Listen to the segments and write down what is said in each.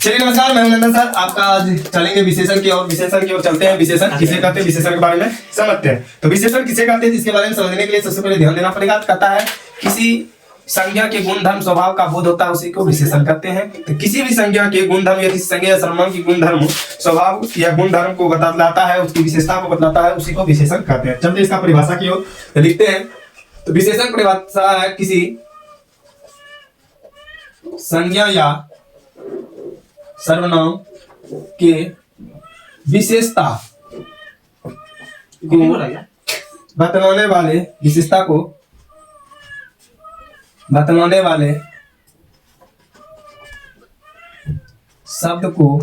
चलिए नमस्कार, मैं हूं नंदन सर। आपका आज चलेंगे विशेषण की और चलते हैं। विशेषण किसे कहते हैं, विशेषण के बारे में समझते हैं। तो विशेषण किसे कहते हैं, इसके बारे में समझने के लिए सबसे पहले ध्यान देना पड़ेगा। कहता है किसी संज्ञा के गुणधर्म स्वभाव का बोध होता है, उसी को विशेषण कहते हैं। तो किसी भी संज्ञा के गुणधर्म या किसी संज्ञा या सर्वनाम की गुणधर्म स्वभाव या गुणधर्म को बतलाता है, उसकी विशेषता को बतलाता है, उसी को विशेषण कहते हैं। चलते इसका परिभाषा की ओर लिखते हैं। तो विशेषण परिभाषा है किसी संज्ञा या सर्वनाम के विशेषता को बतलाने वाले विशेषता को बतलाने वाले शब्द को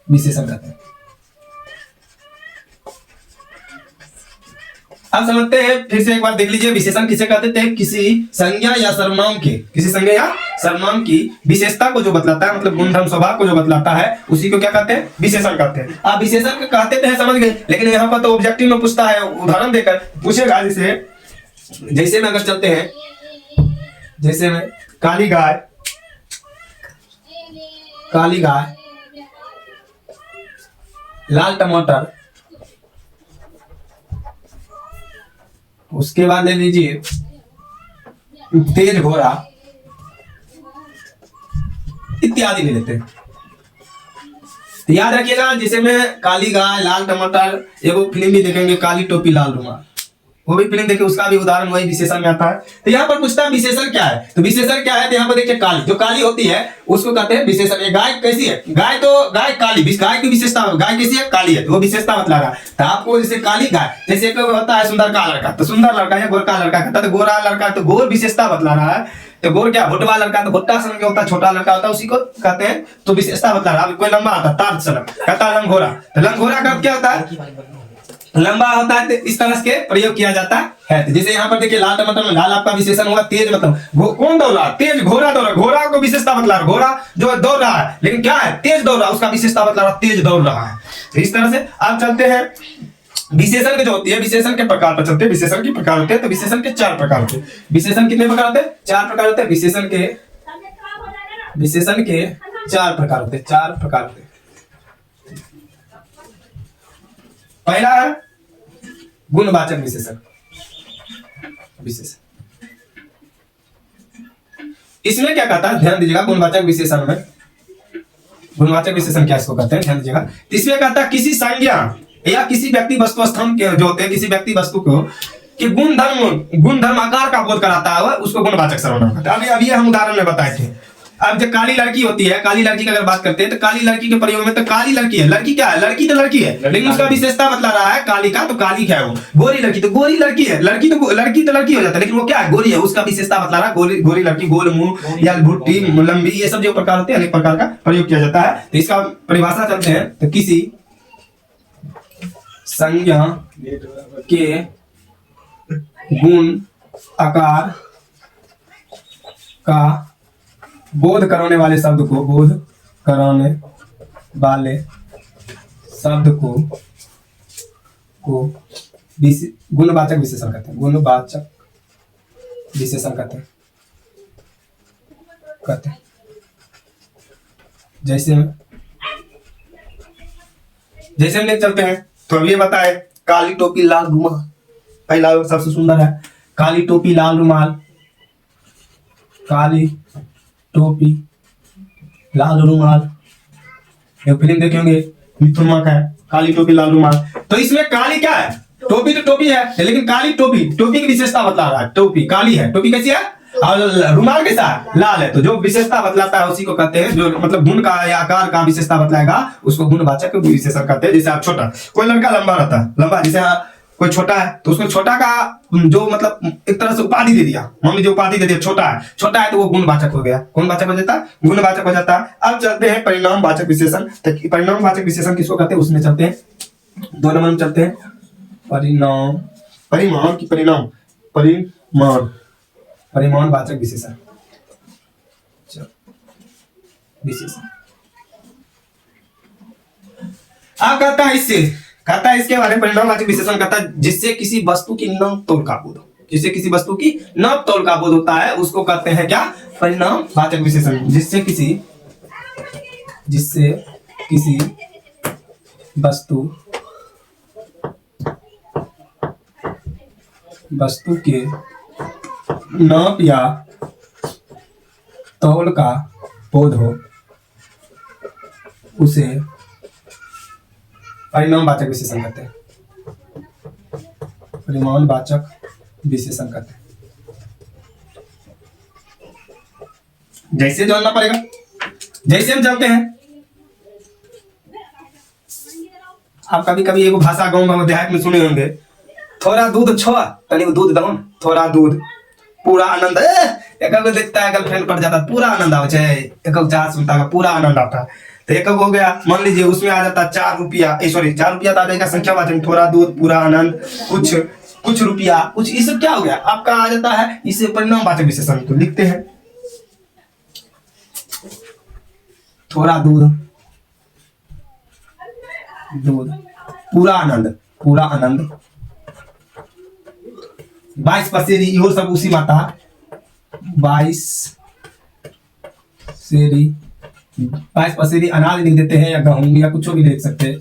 विशेषण कहते हैं। अब समझते हैं, फिर से एक बार देख लीजिए। विशेषण किसे कहते थे, किसी संज्ञा या सर्वनाम के, किसी संज्ञा या सर्वनाम की विशेषता को जो बतलाता है, मतलब गुणधर्म स्वभाव को जो बतलाता है, उसी को क्या कहते हैं, विशेषण कहते हैं। आप विशेषण कहते थे, समझ गए, लेकिन यहाँ पर तो ऑब्जेक्टिव में पूछता है, उदाहरण देकर पूछेगा। जैसे में अगर चलते हैं, जैसे में काली गाय, लाल टमाटर, उसके बाद ले लीजिए तेज घोड़ा इत्यादि ले लेते हैं। तो याद रखिएगा, जैसे में काली गाय, लाल टमाटर, एगो फिल्म भी देखेंगे काली टोपी लाल रुमाल, वो भी फिल्म देखिए, उसका भी उदाहरण वही विशेषण में आता है। तो यहाँ पर पूछता है विशेषण क्या है। तो विशेषण क्या है, तो यहाँ पर देखिए काली, जो काली होती है उसको कहते हैं विशेषण। ये गाय कैसी है, गाय काली, गाय की विशेषता, गाय कैसी है, काली है, तो वो विशेषता बतला रहा है। तो आपको जैसे काली गाय, जैसे एक होता है सुंदर का लड़का, तो सुंदर लड़का है, गोर का लड़का कहता है, तो गोरा लड़का, तो गोर विशेषता बतला रहा है। तो गोर क्या, भुटवा लड़का, तो भुट्टा सन होता है, छोटा लड़का होता है, उसी को कहते हैं तो विशेषता बतला रहा है। कोई लंबा आता है तार सलम, कहता है लंगोरा, तो लंगोरा का क्या होता है, लंबा होता है। तो इस तरह के प्रयोग किया जाता है। तो जैसे यहाँ पर देखिए लाल टमाटर में लाल आपका विशेषण होगा, तेज मतलब कौन दौड़ रहा है, तेज घोड़ा दौड़ रहा है, घोड़ा को विशेषता बतला रहा है, घोड़ा जो दौड़ रहा है, लेकिन क्या है, तेज दौड़ रहा है, उसका विशेषता बतला रहा है, तेज दौड़ रहा है। तो इस तरह से आप चलते हैं। विशेषण के जो होती है, विशेषण के प्रकार पर चलते हैं। विशेषण के प्रकार होते हैं, तो विशेषण के 4 प्रकार होते हैं। विशेषण कितने प्रकार होते हैं, 4 प्रकार होते हैं। विशेषण के 4 प्रकार होते हैं, 4 प्रकार होते हैं। पहला है गुणवाचक विशेषण। इसमें क्या कहता है, ध्यान दीजिएगा। गुणवाचक विशेषण में, गुणवाचक विशेषण क्या इसको कहते हैं, ध्यान दीजिएगा। इसमें कहता है किसी संज्ञा या किसी व्यक्ति वस्तु स्थान के जो होते हैं, किसी व्यक्ति वस्तु को कि गुणधर्म आकार का बोध कराता है, उसको गुणवाचक सर्वनाम कहते हैं। अभी हम उदाहरण में बताए थे। अब जो काली लड़की होती है, काली लड़की की अगर बात करते हैं, तो काली लड़की के प्रयोग में, तो काली लड़की है, लड़की क्या है, लड़की तो लड़की है, लेकिन उसका विशेषता बतला रहा है काली का, तो काली क्या है वो, गोरी लड़की, तो गोरी लड़की है, लड़की तो लड़की हो जाता है, लेकिन वो क्या है, गोरी है, उसका विशेषता बतला रहा है गोरी लड़की, गोल मुंह या भुट्टी लंबी, ये सब जो प्रकार होते हैं, अनेक प्रकार का प्रयोग किया जाता है। तो इसका परिभाषा चलते हैं। तो किसी संज्ञा के गुण आकार का बोध कराने वाले शब्द को गुणवाचक विशेषण कहते हैं। गुणवाचक विशेषण कहते हैं। जैसे हम ले चलते हैं, तो अब ये बताए काली टोपी लाल रुमाल, पहला सबसे सुंदर है, काली टोपी लाल रुमाल, काली टोपी लाल रुमाल, एक फिल्म देखेंगे मिथुन का है, काली टोपी लाल रुमाल। तो इसमें काली क्या है, टोपी तो टोपी है, लेकिन काली टोपी की विशेषता बतला रहा है। टोपी काली है, टोपी कैसी है, और रुमाल कैसा है, लाल है। तो जो विशेषता बतलाता है उसी को कहते हैं, जो मतलब गुण का या आकार का विशेषता बतलाएगा, उसको गुणवाचक विशेषण कहते हैं। जैसे आप छोटा, कोई लड़का लंबा रहता है, लंबा, जैसे कोई छोटा है, तो उसको छोटा का जो मतलब एक तरह से उपाधि दे दिया, मम्मी जो उपाधि दे दिया, छोटा है, तो वो गुणवाचक हो गया, गुणवाचक हो जाता है, गुणवाचक हो जाता है। अब चलते हैं परिणामवाचक विशेषण। तो परिणामवाचक विशेषण किसको कहते हैं, उसमें चलते हैं, 2 नंबर में चलते हैं। परिमाणवाचक विशेषण। अब कहता है इसके बारे में, परिणामवाचक विशेषण कहता है जिससे किसी वस्तु की न तौल का बोध हो, जिससे किसी वस्तु की न तौल का बोध होता है, उसको कहते हैं क्या, परिणामवाचक विशेषण। जिससे किसी जिससे किसी वस्तु के नाप या तौल का बोध हो, उसे परिमाणवाचक विशेषण कहते हैं। परिमाणवाचक विशेषण कहते हैं। जैसे जानना पड़ेगा, जैसे हम जानते हैं, आप कभी कभी एगो भाषा गाँव देहात में सुने होंगे, थोड़ा दूध छोआ तनी दूध दो, थोड़ा दूध पूरा आनंद। एक देखता है गर्लफ्रेंड पड़ जाता, पूरा आनंद आता है। एक चार सुनता है, पूरा आनंद आता है। तो एक हो गया, मान लीजिए उसमें आ जाता 4 रुपया, सॉरी 4 रुपया तो आ जाएगा संख्यावाचक, थोड़ा दूध, पूरा आनंद, कुछ रुपया, कुछ, ये सब क्या हो गया आपका आ जाता है। इसे परिमाणवाचक विशेषण तो लिखते हैं। थोड़ा दूध, पूरा आनंद, 22 पसेरी, इहो सब उसी माता 22 पसेरी अनाज लिख देते हैं, या गेहूं या कुछ भी लिख सकते हैं।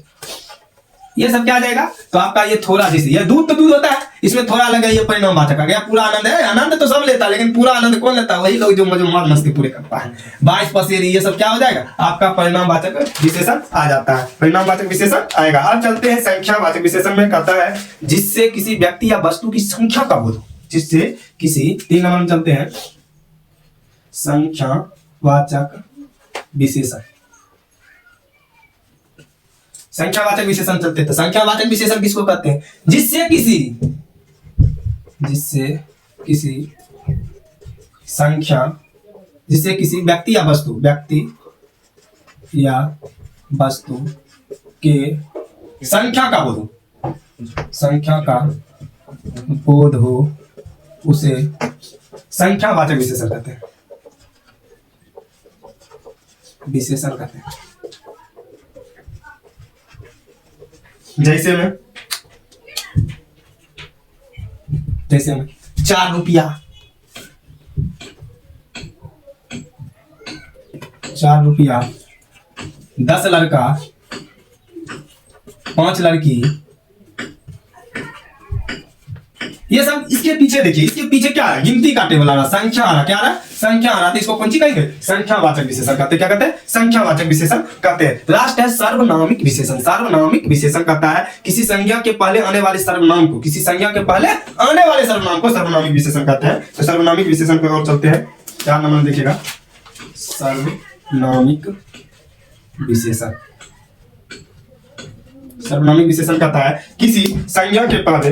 ये सब क्या आ जाएगा, तो आपका ये थोड़ा, जैसे ये दूध तो दूध होता है, इसमें थोड़ा लगा, ये परिमाणवाचक आ गया। पूरा आनंद है, आनंद तो सब लेता है, लेकिन पूरा आनंद कौन लेता है, वही लोग जो मौज मस्ती पूरे करता है। 22 पसेरी, ये सब क्या हो जाएगा आपका परिमाणवाचक विशेषण आ जाता है, परिमाणवाचक विशेषण आएगा। अब चलते हैं संख्यावाचक विशेषण में। कहता है जिससे किसी व्यक्ति या वस्तु की संख्या का बोध हो, जिससे किसी, 3 नंबर में चलते हैं, संख्यावाचक विशेषण। संख्यावाचक विशेषण चलते, तो संख्यावाचक विशेषण किसको कहते हैं, जिससे किसी संख्या, जिससे किसी व्यक्ति या वस्तु के संख्या का बोध हो, उसे संख्यावाचक विशेषण कहते हैं। जैसे में 4 रुपया, 10 लड़का, 5 लड़की, ये सब इसके पीछे देखिए, इसके पीछे क्या है, गिनती का टेबल आ रहा, संख्या आ रहा, क्या आ रहा, संख्या आ रहा, तो इसको कौन सी कहेंगे, संख्यावाचक विशेषण कहते हैं। क्या कहते हैं, संख्यावाचक विशेषण कहते हैं। लास्ट है सार्वनामिक विशेषण। सार्वनामिक विशेषण कहता है किसी संज्ञा के पहले आने वाले सर्वनाम को, सार्वनामिक विशेषण कहते हैं। तो सार्वनामिक विशेषण पे और चलते हैं, 4 नंबर देखिएगा, सार्वनामिक विशेषण। सार्वनामिक विशेषण कहता है किसी संज्ञा के पहले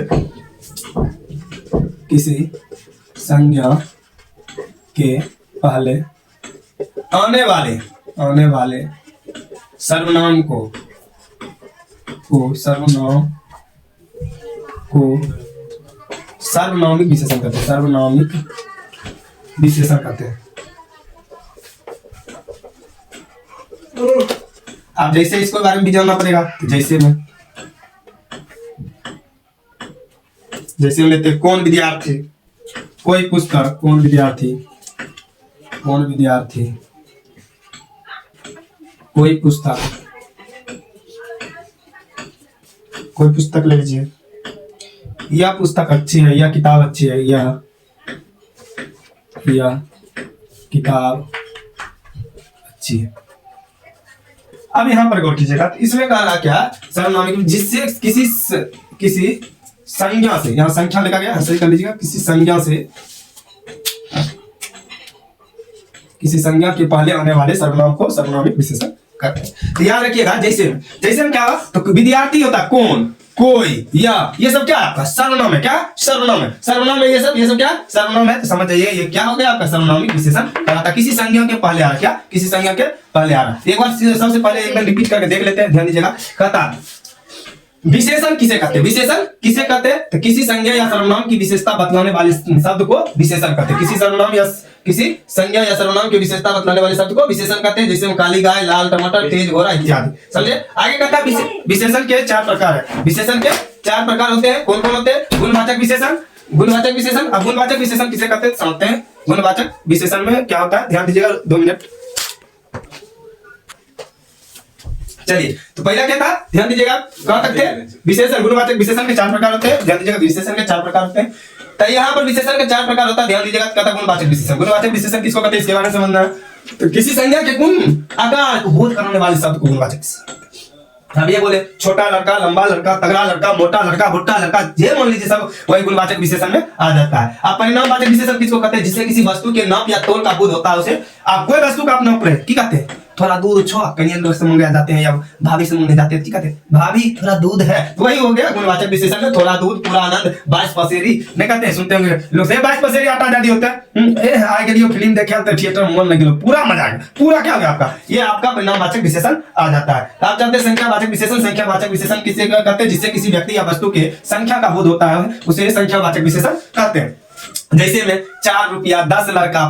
आने वाले सर्वनाम को सार्वनामिक विशेषण कहते हैं। सार्वनामिक विशेषण कहते हैं। अब जैसे इसको बारे में भी जानना पड़ेगा, तो जैसे में लेते कौन विद्यार्थी, कोई पुस्तक, कौन विद्यार्थी, कोई पुस्तक ले लीजिए, यह पुस्तक अच्छी है, यह किताब अच्छी है, यह किताब अच्छी है। अब यहाँ पर गौर कीजिएगा, तो इसमें कह रहा क्या, सर्वनामिक, जिससे किसी संज्ञा से, यहाँ संख्या लिखा गया, सही कर लीजिएगा, किसी संज्ञा के पहले आने वाले सर्वनाम को सर्वनामिक विशेषण कहते हैं। तो याद रखिएगा, जैसे में क्या हुआ, तो विद्यार्थी होता कौन, कोई, या, ये सब क्या आपका सर्वनाम है। क्या सर्वनाम है, ये सब क्या सर्वनाम है। तो समझ जाइए ये क्या हो गया आपका सर्वनामिक विशेषण कहलाता। किसी संज्ञा के पहले आ रहा, क्या किसी संज्ञा के पहले आ रहा। एक बार सबसे पहले एक बार रिपीट करके देख लेते हैं, ध्यान दीजिएगा। कहता विशेषण किसे कहते हैं, तो किसी संज्ञा या सर्वनाम की विशेषता बतलाने वाले शब्द को विशेषण कहते हैं। किसी संज्ञा या सर्वनाम की विशेषता बतलाने वाले शब्द को विशेषण कहते हैं। जैसे काली गाय, लाल टमाटर, तेज घोड़ा इत्यादि, समझे। आगे कहता है विशेषण के 4 प्रकार है। विशेषण के 4 प्रकार होते हैं। कौन कौन होते हैं, गुणवाचक विशेषण। अब गुणवाचक विशेषण किसे कहते हैं समझते हैं। गुणवाचक विशेषण में क्या होता है, ध्यान दीजिएगा 2 मिनट। चलिए, तो पहला क्या था, ध्यान दीजिएगा, कहां तक थे, विशेषण गुणवाचक विशेषण के 4 प्रकार होते हैं। ध्यान दीजिएगा, विशेषण के 4 प्रकार होते हैं। तो यहाँ पर विशेषण के 4 प्रकार होता है। ध्यान दीजिएगा, कहता गुणवाचक विशेषण। गुणवाचक विशेषण किसको कहते हैं, इसके बारे में समझना है। तो किसी संज्ञा के गुण आकार को बोध कराने वाले शब्द को गुणवाचक विशेषण। अब ये बोले छोटा लड़का, लंबा लड़का, तगड़ा लड़का, मोटा लड़का, भुट्टा लड़का, ये मान लीजिए सब वही गुणवाचक विशेषण में आ जाता है। अब परिणामवाचक विशेषण किसको कहते हैं, जिससे किसी वस्तु के नाप या तोल का बोध होता है उसे। आप कोई वस्तु का आप नाप रहे, ठीक कहते हैं, थोड़ा दूध छो, कन्या से मंगे जाते हैं या भाभी से मंगे जाते हैं, ठीक है, भाभी थोड़ा दूध है, तो वही हो गया गुणवाचक विशेषण में। थोड़ा दूध, पूरा आनंद, 22 पसेरी नहीं कहते हैं, सुनते होंगे लोग से 22 पसेरी आटा दादी होता है। आए के लिए फिल्म देखे तो थिएटर में मन लगे, पूरा मजा आ गया, पूरा क्या हो गया आपका, ये आपका परिणामवाचक विशेषण आ जाता है। आप जानते हैं संख्यावाचक विशेषण। संख्यावाचक विशेषण किसे कहते हैं, जिससे किसी व्यक्ति या वस्तु के संख्या का बोध होता है उसे संख्यावाचक विशेषण कहते हैं। जैसे में 4 रुपया, 10 लड़का,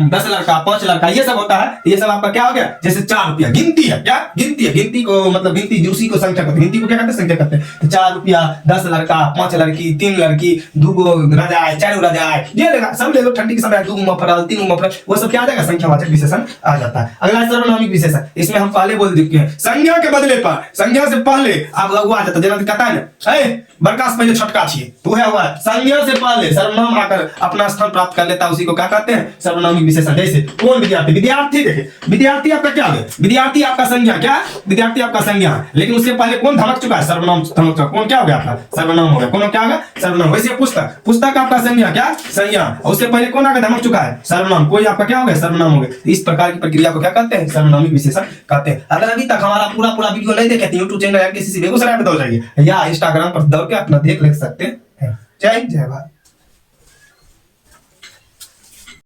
10 लड़का, 5 लड़का, ये सब होता है। ये सब आपका क्या हो गया, जैसे 4 रुपया गिनती है, क्या गिनती है, गिनती को मतलब गिनती उसी को संख्या कहते हैं, गिनती को क्या कहते हैं, संख्या कहते हैं। तो 4 रुपया, 10 लड़का, 5 लड़की, 3 लड़की, 2 रजाए, 4 रजाए, ये लेगा सब ले लो, ठंडी के समय 2 मफरल, 3 मफरल, वो सब क्या आ जाएगा, संख्यावाचक विशेषण आ जाता है। अगला सर्वनामिक विशेषण, इसमें हम पहले बोल चुके हैं, संज्ञा के बदले पर, संज्ञा से पहले आप लघु आ जाता है। कहता है ना, बड़का से पहले छोटका छिए, तो है हुआ संज्ञा से पहले सर्वनाम आकर अपना स्थान प्राप्त कर लेता है, उसी को क्या कहते हैं, सर्वनामिक विशेषण। जैसे कौन विद्यार्थी, विद्यार्थी देखिए, विद्यार्थी आपका क्या है, विद्यार्थी आपका संज्ञा, क्या विद्यार्थी आपका संज्ञा है, लेकिन उससे पहले कौन धमक चुका है, सर्वनाम धमक चुका, कौन क्या हो गया आपका, सर्वनाम हो गया, कौन क्या होगा, सर्वनाम। वैसे पुस्तक, पुस्तक आपका संज्ञा, क्या संज्ञा, उससे पहले कौन आकर धमक चुका है, सर्वनाम, कोई आपका क्या हो गया, सर्वनाम हो गया। इस प्रकार की प्रक्रिया को क्या कहते हैं, सर्वनामिक विशेषण कहते हैं। अगर अभी तक हमारा पूरा वीडियो नहीं देखे यूट्यूब चैनल या किसी बेगूसराय में दौड़ जाइए या इंस्टाग्राम पर दौड़ के अपना देख सकते हैं। जय हिंद, जय भारत।